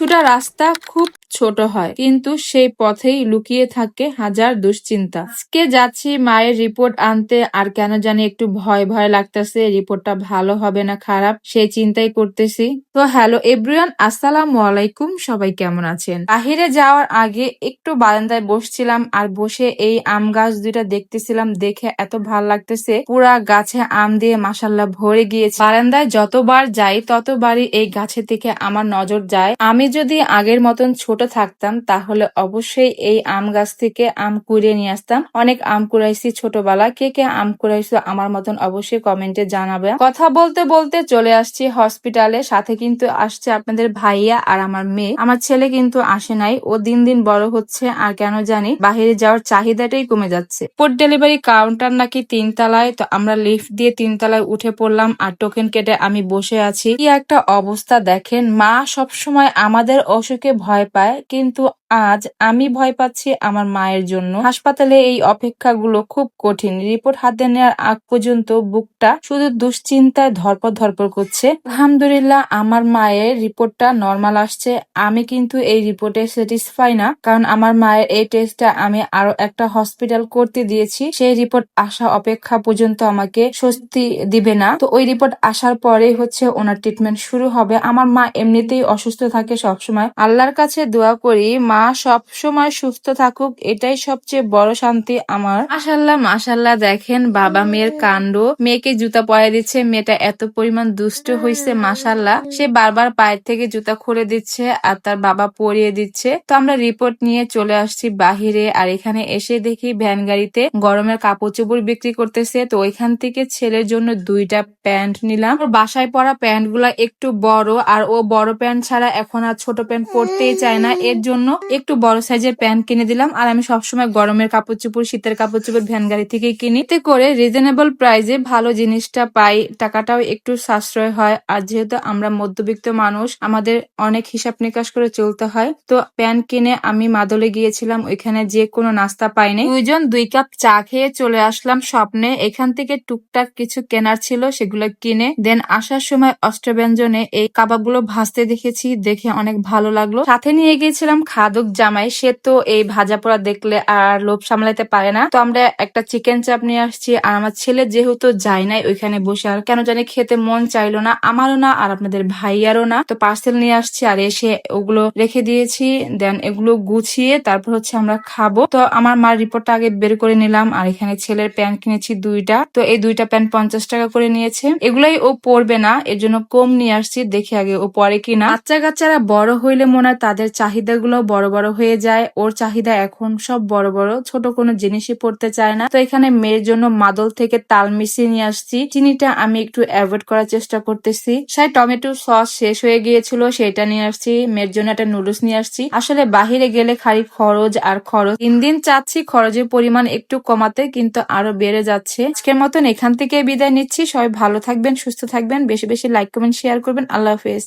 কিছুটা রাস্তা খুব ছোট হয়, কিন্তু সেই পথেই লুকিয়ে থাকে হাজার দুশ্চিন্তা। আজকে যাচ্ছি মায়ের রিপোর্ট আনতে, আর কেন জানি একটু ভয় ভয় লাগতেছে। রিপোর্টটা ভালো হবে না খারাপ, সেই চিন্তাই করতেছি। তো হ্যালো এভরিওয়ান, আসসালামু আলাইকুম। সবাই কেমন আছেন? বাহিরে যাওয়ার আগে একটু বারান্দায় বসছিলাম, আর বসে এই আম গাছ দুইটা দেখতেছিলাম। দেখে এত ভালো লাগতেছে, পুরা গাছে আম দিয়ে মাশাল্লাহ ভরে গিয়েছে। বারান্দায় যতবার যাই ততবারই এই গাছের দিকে আমার নজর যায়। আমি যদি আগের মতন ছোট থাকতাম তাহলে অবশ্যই এই আম গাছ থেকে আম কুড়িয়ে নিয়ে আসতাম। অনেক আম কুড়াইছি ছোটবেলা। কে কে আম কুড়াইছো আমার মতন অবশ্যই কমেন্টে জানাবে। কথা বলতে বলতে চলে আসছি হসপিটালে। সাথে কিন্তু আসছে আপনাদের ভাইয়া আর আমার মেয়ে। আমার ছেলে কিন্তু আসে নাই, ও দিন দিন বড় হচ্ছে, আর কেন জানি বাহিরে যাওয়ার চাহিদাটাই কমে যাচ্ছে। ফুড ডেলিভারি কাউন্টার নাকি 3 তলায়, তো আমরা লিফট দিয়ে 3 তলায় উঠে পড়লাম, আর টোকেন কেটে আমি বসে আছি। কি একটা অবস্থা দেখেন, মা সবসময় আমাদের অসুখে ভয় পায়, কিন্তু আজ আমি ভয় পাচ্ছি আমার মায়ের জন্য। হাসপাতালে এই অপেক্ষাগুলো খুব কঠিন। রিপোর্ট হাতে নেওয়ার আগ পর্যন্ত বুকটা শুধু দুশ্চিন্তায় ধরপড় ধরপড় করছে। আলহামদুলিল্লাহ আমার মায়ের রিপোর্টটা নরমাল আসছে। আমি কিন্তু এই রিপোর্টে স্যাটিসফাই না, কারণ আমার মায়ের এই টেস্টটা আমি আরো একটা হসপিটাল করতে দিয়েছি। সেই রিপোর্ট আসা অপেক্ষা পর্যন্ত আমাকে স্বস্তি দিবে না। তো ওই রিপোর্ট আসার পরে হচ্ছে ওনার ট্রিটমেন্ট শুরু হবে। আমার মা এমনিতেই অসুস্থ থাকে সবসময়। আল্লাহর কাছে দোয়া করি মা সব সময় সুস্থ থাকুক, এটাই সবচেয়ে বড় শান্তি আমার। মাশাল্লাহ মাশাল্লাহ, দেখেন বাবা মেয়ের কাণ্ড। মেয়েকে জুতা পরে দিচ্ছে, মেয়েটা এত পরিমাণ দুষ্ট হয়েছে মাশাল্লাহ। সে বারবার পায়ের থেকে জুতা খুলে দিচ্ছে আর তার বাবা পরিয়ে দিচ্ছে। তো আমরা রিপোর্ট নিয়ে চলে আসছি বাহিরে, আর এখানে এসে দেখি ভ্যান গাড়িতে গরমের কাপড় চোপড় বিক্রি করতেছে। তো ওইখান থেকে ছেলের জন্য 2টা প্যান্ট নিলাম। ওর বাসায় পরা প্যান্ট গুলা একটু বড়, আর ও বড় প্যান্ট ছাড়া এখন আর ছোট প্যান্ট পরতেই চায় না, এর জন্য একটু বড় সাইজের প্যান্ট কিনে দিলাম। আর আমি সবসময় গরমের কাপড় চোপড় শীতের কাপড় চোপড় ভ্যান গাড়ি থেকে কিনি, এতে করে রিজনেবল প্রাইসে ভালো জিনিসটা পাই, টাকাটাও একটু সাশ্রয় হয়। আর যেহেতু আমরা মধ্যবিত্ত মানুষ, আমাদের অনেক হিসাব নিকাশ করে চলতে হয়। তো প্যান্ট কিনে আমি মাদলে গিয়েছিলাম, ওইখানে যে কোনো নাস্তা পাইনি। 2 কাপ চা খেয়ে চলে আসলাম স্বপ্নে। এখান থেকে টুকটাক কিছু কেনার ছিল, সেগুলো কিনে দেন আসার সময় অষ্টব্যঞ্জনে এই কাবাবগুলো ভাজতে দেখেছি, দেখে অনেক ভালো লাগলো। সাথে নিয়ে গিয়েছিলাম খাদক জামাই, সে তো এই ভাজা পোড়া দেখলে আর লোভ সামলাতে পারে না। তো আমরা একটা চিকেন চাপ নিয়ে আসছি, আর আমার ছেলে যেহেতু যায় নাই ওইখানে বসে, আর কেন জানি খেতে মন চাইলো না, আমারও না আর আপনাদের ভাইয়ারও না। তো পার্সেল নিয়ে আসছি, আর এসে ওগুলো রেখে দিয়েছি। দেন এগুলো গুছিয়ে তারপর হচ্ছে আমরা খাবো। তো আমার মার রিপোর্টটা আগে বের করে নিলাম, আর এখানে ছেলের প্যান্ট কিনেছি 2টা। তো এই 2টা প্যান্ট 50 টাকা করে নিয়েছে। এগুলাই ও পরবে না, এর জন্য কম নিয়ে আসছি, দেখি আগে ও পরে কিনা। বাচ্চা কাচ্চারা বড় হইলে মনে হয় তাদের চাহিদাগুলো বড় বড় হয়ে যায়। ওর চাহিদা এখন সব বড় বড়, ছোট কোনো জিনিসই পড়তে চায় না। তো এখানে মেয়ের জন্য মাদল থেকে তাল মিশিয়ে নিয়ে আসছি। চিনিটা আমি একটু অ্যাভয়েড করার চেষ্টা করতেছি। টমেটো সস শেষ হয়ে গিয়েছিল, সেটা নিয়ে আসছি। মেয়ের জন্য একটা নুডলস নিয়ে আসছি। আসলে বাহিরে গেলে খালি খরচ আর খরচ। দিন দিন চাচ্ছি খরচের পরিমাণ একটু কমাতে, কিন্তু আরো বেড়ে যাচ্ছে। আজকের মতন এখান থেকে বিদায় নিচ্ছি। সবাই ভালো থাকবেন, সুস্থ থাকবেন, বেশি বেশি লাইক কমেন্ট শেয়ার করবেন। আল্লাহ হাফেজ।